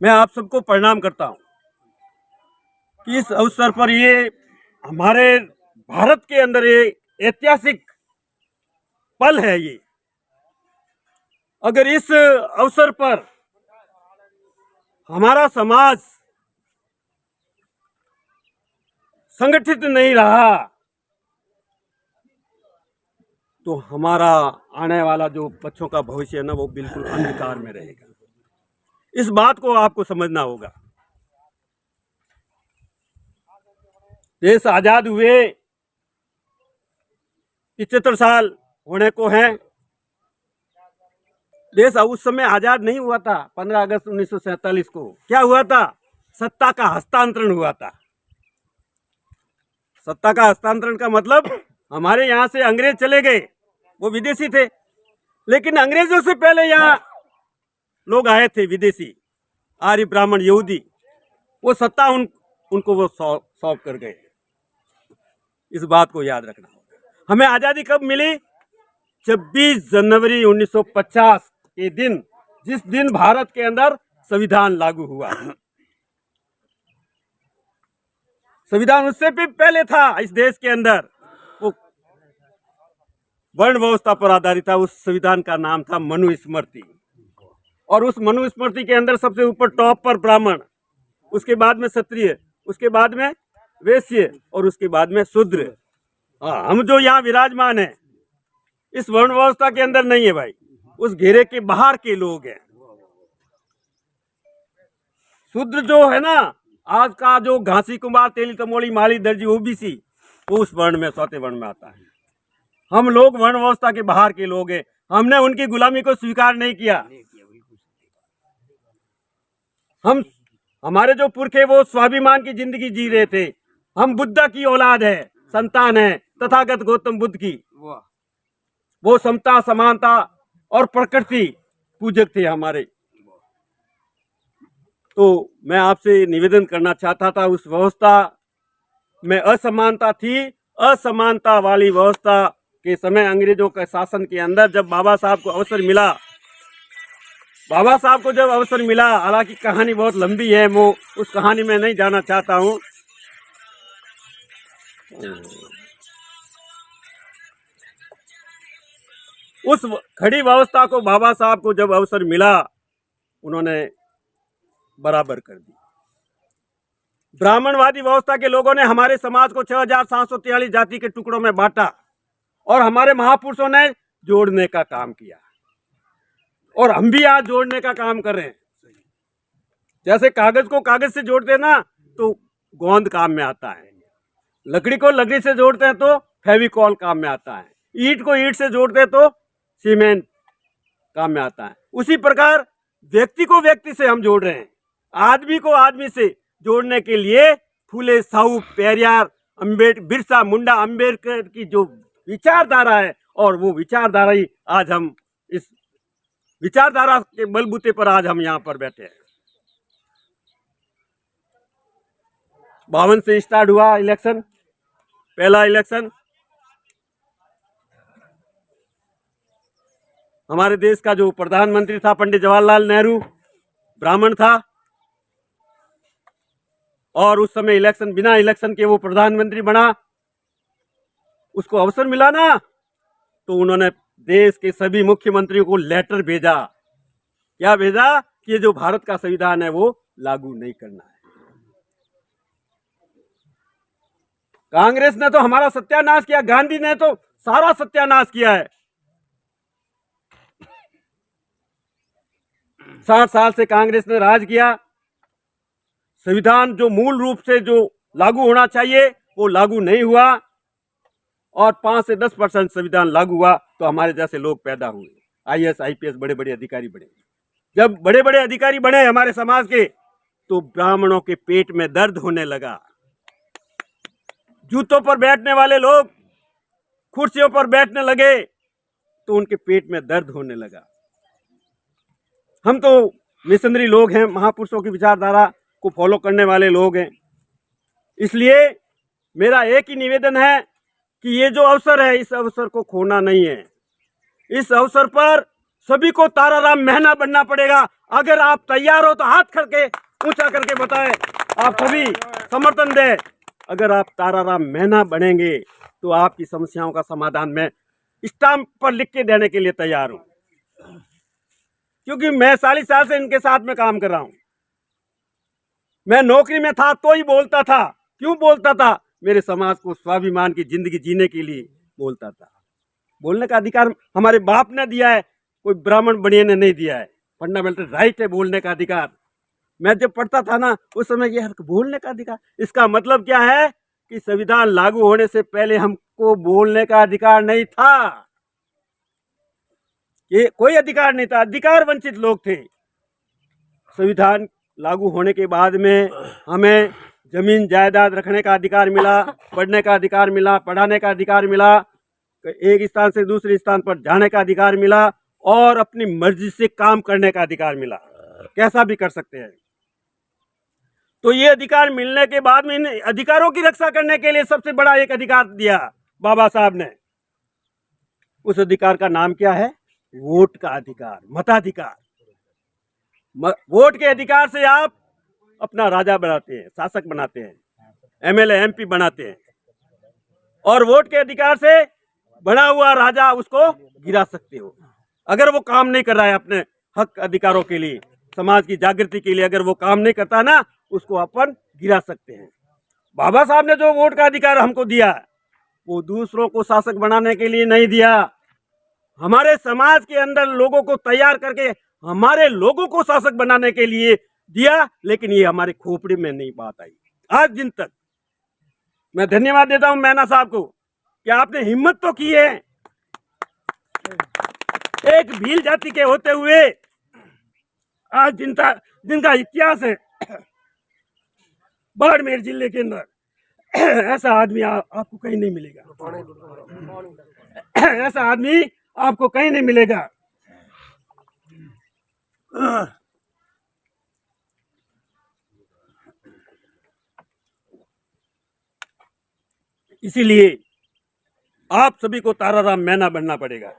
मैं आप सबको प्रणाम करता हूं कि इस अवसर पर ये हमारे भारत के अंदर ये ऐतिहासिक पल है। ये अगर इस अवसर पर हमारा समाज संगठित नहीं रहा तो हमारा आने वाला जो बच्चों का भविष्य है ना, वो बिल्कुल अंधकार में रहेगा। इस बात को आपको समझना होगा। देश आजाद हुए 75 साल होने को हैं। देश उस समय आजाद नहीं हुआ था। 15 अगस्त 1947 को क्या हुआ था? सत्ता का हस्तांतरण हुआ था। सत्ता का हस्तांतरण का मतलब हमारे यहाँ से अंग्रेज चले गए, वो विदेशी थे, लेकिन अंग्रेजों से पहले यहाँ लोग आए थे विदेशी, आर्य ब्राह्मण यहूदी। वो सत्ता उनको वो सौंप कर गए। इस बात को याद रखना होगा। हमें आजादी कब मिली? 26 जनवरी 1950 के दिन, जिस दिन भारत के अंदर संविधान लागू हुआ। संविधान उससे भी पहले था। इस देश के अंदर वो वर्ण व्यवस्था पर आधारित था। उस संविधान का नाम था मनुस्मृति। और उस मनुस्मृति के अंदर सबसे ऊपर टॉप पर ब्राह्मण, उसके बाद में क्षत्रिय, उसके बाद में वैश्य और उसके बाद में शूद्र। हम जो यहाँ विराजमान है इस वर्ण व्यवस्था के अंदर नहीं है भाई, उस घेरे के बाहर के लोग हैं। शूद्र जो है ना, आज का जो घासी कुमार तेली तमोली माली दर्जी ओबीसी, वो उस वर्ण में, चौथे वर्ण में आता है। हम लोग वर्ण व्यवस्था के बाहर के लोग हैं। हमने उनकी गुलामी को स्वीकार नहीं किया। हमारे जो पुरखे वो स्वाभिमान की जिंदगी जी रहे थे। हम बुद्ध की औलाद है, संतान है, तथागत गौतम बुद्ध की। वो समता, समानता और प्रकृति पूजक थे हमारे। तो मैं आपसे निवेदन करना चाहता था, उस व्यवस्था में असमानता थी। असमानता वाली व्यवस्था के समय अंग्रेजों के शासन के अंदर जब बाबा साहब को अवसर मिला, हालांकि कहानी बहुत लंबी है, वो उस कहानी में नहीं जाना चाहता हूं। उस खड़ी व्यवस्था को बाबा साहब को जब अवसर मिला, उन्होंने बराबर कर दी। ब्राह्मणवादी व्यवस्था के लोगों ने हमारे समाज को 6743 जाति के टुकड़ों में बांटा और हमारे महापुरुषों ने जोड़ने का काम किया। और हम भी आज जोड़ने का काम कर रहे हैं। जैसे कागज को कागज से जोड़ते हैं ना, तो गोंद काम में आता है। लकड़ी को लकड़ी से जोड़ते हैं तो फेविकॉल काम में आता है। ईंट को ईंट से जोड़ते हैं तो सीमेंट काम में आता है। उसी प्रकार व्यक्ति को व्यक्ति से हम जोड़ रहे हैं। आदमी को आदमी से जोड़ने के लिए फूले साहू, पेरियार, बिरसा मुंडा, अंबेडकर की जो विचारधारा है, और वो विचारधारा ही आज हम, इस विचारधारा के बलबूते पर आज हम यहाँ पर बैठे हैं। 52 से स्टार्ट हुआ इलेक्शन, पहला इलेक्शन। हमारे देश का जो प्रधानमंत्री था पंडित जवाहरलाल नेहरू, ब्राह्मण था, और उस समय इलेक्शन, बिना इलेक्शन के वो प्रधानमंत्री बना। उसको अवसर मिला ना, तो उन्होंने देश के सभी मुख्यमंत्रियों को लेटर भेजा। क्या भेजा? कि जो भारत का संविधान है वो लागू नहीं करना है। कांग्रेस ने तो हमारा सत्यानाश किया, गांधी ने तो सारा सत्यानाश किया है। 60 साल से कांग्रेस ने राज किया। संविधान जो मूल रूप से जो लागू होना चाहिए वो लागू नहीं हुआ, और 5 से 10% संविधान लागू हुआ तो हमारे जैसे लोग पैदा हुए, IAS IPS बड़े बड़े अधिकारी बने। जब बड़े बड़े अधिकारी बने हमारे समाज के, तो ब्राह्मणों के पेट में दर्द होने लगा। जूतों पर बैठने वाले लोग कुर्सियों पर बैठने लगे तो उनके पेट में दर्द होने लगा। हम तो मिशनरी लोग हैं, महापुरुषों की विचारधारा को फॉलो करने वाले लोग हैं। इसलिए मेरा एक ही निवेदन है कि ये जो अवसर है, इस अवसर को खोना नहीं है। इस अवसर पर सभी को ताराराम मेहना बनना पड़ेगा। अगर आप तैयार हो तो हाथ करके ऊंचा करके बताएं, आप सभी समर्थन दें। अगर आप ताराराम मेहना बनेंगे तो आपकी समस्याओं का समाधान मैं स्टाम्प पर लिख के देने के लिए तैयार हूं, क्योंकि मैं 40 साल से इनके साथ में काम कर रहा हूं। मैं नौकरी में था तो ही बोलता था। क्यों बोलता था? मेरे समाज को स्वाभिमान की जिंदगी जीने के लिए बोलता था। बोलने का अधिकार हमारे बाप ने दिया है, कोई ब्राह्मण बनिए ने नहीं दिया है। फंडामेंटल राइट है बोलने का अधिकार। मैं जब पढ़ता था ना उस समय ये बोलने का अधिकार, इसका मतलब क्या है कि संविधान लागू होने से पहले हमको बोलने का अधिकार नहीं था। ये कोई अधिकार नहीं था, अधिकार वंचित लोग थे। संविधान लागू होने के बाद में हमें जमीन जायदाद रखने का अधिकार मिला, पढ़ने का अधिकार मिला, पढ़ाने का अधिकार मिला, एक स्थान से दूसरे स्थान पर जाने का अधिकार मिला और अपनी मर्जी से काम करने का अधिकार मिला। कैसा भी कर सकते हैं। तो ये अधिकार मिलने के बाद में इन अधिकारों की रक्षा करने के लिए सबसे बड़ा एक अधिकार दिया बाबा साहब ने। उस अधिकार का नाम क्या है? वोट का अधिकार, मताधिकार। वोट के अधिकार से आप अपना राजा बनाते हैं, शासक बनाते हैं, एमएलए एमपी बनाते हैं, और वोट के अधिकार से बना हुआ राजा उसको गिरा सकते हो। अगर वो काम नहीं कर रहा है अपने हक अधिकारों के लिए, समाज की जागृति के लिए, अगर वो काम नहीं करता ना, उसको अपन गिरा सकते हैं। बाबा साहब ने जो वोट का अधिकार हमको दिया वो दूसरों को शासक बनाने के लिए नहीं दिया, हमारे समाज के अंदर लोगों को तैयार करके हमारे लोगों को शासक बनाने के लिए दिया। लेकिन ये हमारे खोपड़ी में नहीं बात आई आज दिन तक। मैं धन्यवाद देता हूं मैना साहब को कि आपने हिम्मत तो की है। एक भील जाति के होते हुए आज जिनका इतिहास है बाड़मेर जिले के अंदर, ऐसा आदमी आपको कहीं नहीं मिलेगा। ऐसा आदमी आपको कहीं नहीं मिलेगा। इसीलिए आप सभी को ताराराम मेहना बनना पड़ेगा।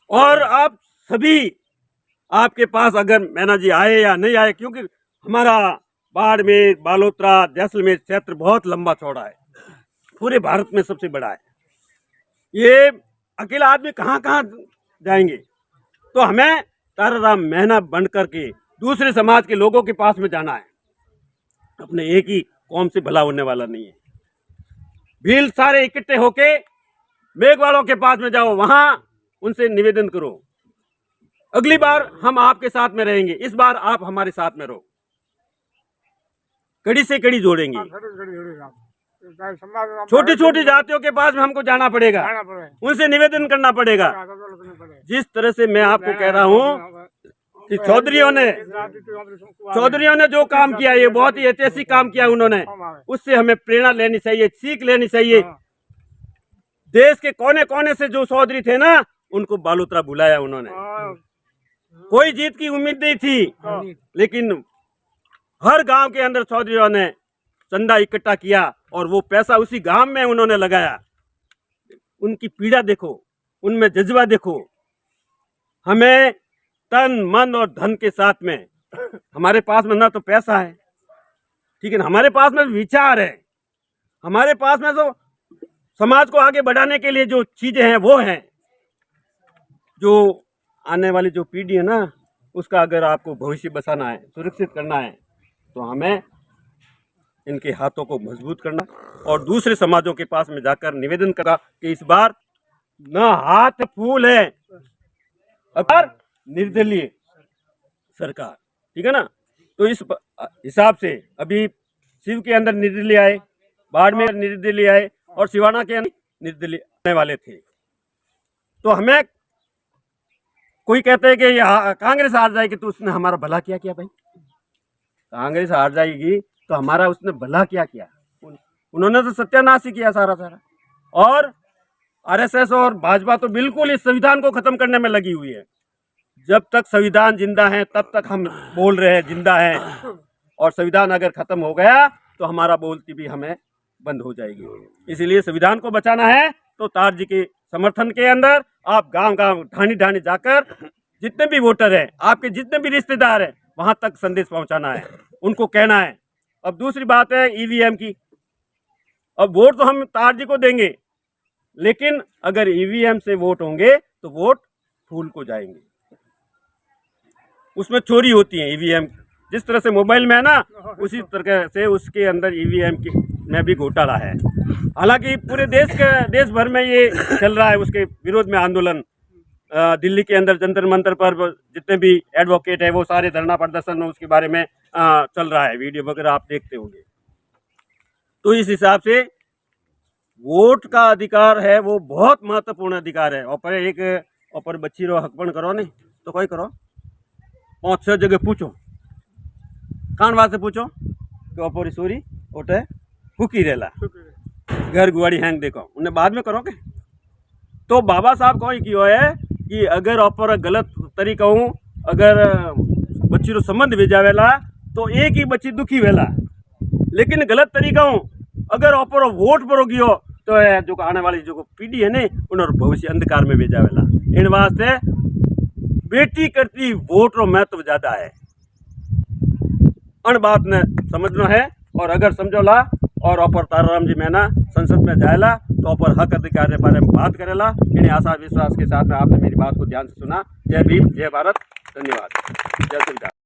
और आप सभी, आपके पास अगर मेहना जी आए या नहीं आए, क्योंकि हमारा बाड़मेर, बालोतरा, जैसलमेर क्षेत्र बहुत लंबा चौड़ा है, पूरे भारत में सबसे बड़ा है। ये अकेला आदमी कहाँ कहाँ जाएंगे? तो हमें ताराराम मेहना बन करके दूसरे समाज के लोगों के पास में जाना है। अपने एक ही कौम से भला होने वाला नहीं है। भील सारे इकट्ठे होके मेघवालों के पास में जाओ, वहां उनसे निवेदन करो, अगली बार हम आपके साथ में रहेंगे, इस बार आप हमारे साथ में रहो। कड़ी से कड़ी जोड़ेंगे। छोटी छोटी जातियों के पास में हमको जाना पड़ेगा, उनसे निवेदन करना पड़ेगा। जिस तरह से मैं आपको कह रहा हूँ कि चौधरियों ने जो काम किया, ये बहुत ही ऐतिहासिक काम किया उन्होंने। उससे हमें प्रेरणा लेनी चाहिए, सीख लेनी चाहिए। देश के कोने कोने से जो चौधरी थे ना, उनको बालोतरा बुलाया उन्होंने। कोई जीत की उम्मीद नहीं थी, लेकिन हर गांव के अंदर चौधरियों ने चंदा इकट्ठा किया और वो पैसा उसी गांव में उन्होंने लगाया। उनकी पीड़ा देखो, उनमें जज्बा देखो। हमें तन मन और धन के साथ में, हमारे पास में ना तो पैसा है, ठीक है ना, हमारे पास में विचार है, हमारे पास में तो समाज को आगे बढ़ाने के लिए जो चीजें हैं वो हैं। जो आने वाली जो पीढ़ी है ना, उसका अगर आपको भविष्य बचाना है, सुरक्षित करना है, तो हमें इनके हाथों को मजबूत करना और दूसरे समाजों के पास में जाकर निवेदन करा कि इस बार न हाथ फूल है, पर निर्दलीय सरकार, ठीक है ना। तो इस हिसाब से अभी शिव के अंदर निर्दलीय आए, बाड़मेर निर्दलीय आए और सिवाना के अंदर निर्दलीय आने वाले थे। तो हमें कोई कहते हैं कि कांग्रेस हार जाएगी तो उसने हमारा भला क्या किया? भाई कांग्रेस हार जाएगी तो हमारा उसने भला क्या किया? उन्होंने तो सत्यानाश ही किया सारा। और आरएसएस और भाजपा तो बिल्कुल इस संविधान को खत्म करने में लगी हुई है। जब तक संविधान जिंदा है तब तक हम बोल रहे हैं जिंदा है, और संविधान अगर खत्म हो गया तो हमारा बोलती भी हमें बंद हो जाएगी। इसीलिए संविधान को बचाना है तो तार जी के समर्थन के अंदर आप गांव गांव ढाणी ढाणी जाकर जितने भी वोटर हैं, आपके जितने भी रिश्तेदार हैं, वहां तक संदेश पहुंचाना है, उनको कहना है। अब दूसरी बात है ईवीएम की। अब वोट तो हम तार जी को देंगे, लेकिन अगर ईवीएम से वोट होंगे तो वोट फूल को जाएंगे। उसमें चोरी होती है ईवीएम, जिस तरह से मोबाइल में है ना, उसी तरह से उसके अंदर ईवीएम में भी घोटाला है। हालांकि पूरे देश भर में ये चल रहा है, उसके विरोध में आंदोलन। दिल्ली के अंदर जंतर मंतर पर जितने भी एडवोकेट है वो सारे धरना प्रदर्शन उसके बारे में चल रहा है, वीडियो वगैरह आप देखते होंगे। तो इस हिसाब से वोट का अधिकार है वो बहुत महत्वपूर्ण अधिकार है। और बच्ची रो हकपण करो नहीं तो कोई करो, 5-6 जगह पूछो, कान वास्ते पूछो कि ओपरी सोरी ओटे हुकी रेला घर गुआड़ी हैंग देखो, उन्हें बाद में करो के। तो बाबा साहब को कियो है कि अगर ओपर गलत तरीका हूँ, अगर बच्ची रो संबंध भेजावेला तो एक ही बच्ची दुखी वेला, लेकिन गलत तरीका हूँ अगर ओपर वोट पर गयो तो जो आने वाली जो पीढ़ी है ने उन्होंने भविष्य अंधकार में भेजावेला। इन वास्ते बेटी करती वोट रो महत्व ज्यादा है, अन बात ने समझना है। और अगर समझोला और ओपर ताराराम जी मैना संसद में जाएला तो ओपर हक अधिकार के बारे में बात करेला। इन्हें आशा विश्वास के साथ में आपने मेरी बात को ध्यान से सुना। जय भीम, जय भारत, धन्यवाद, जय श्री राम।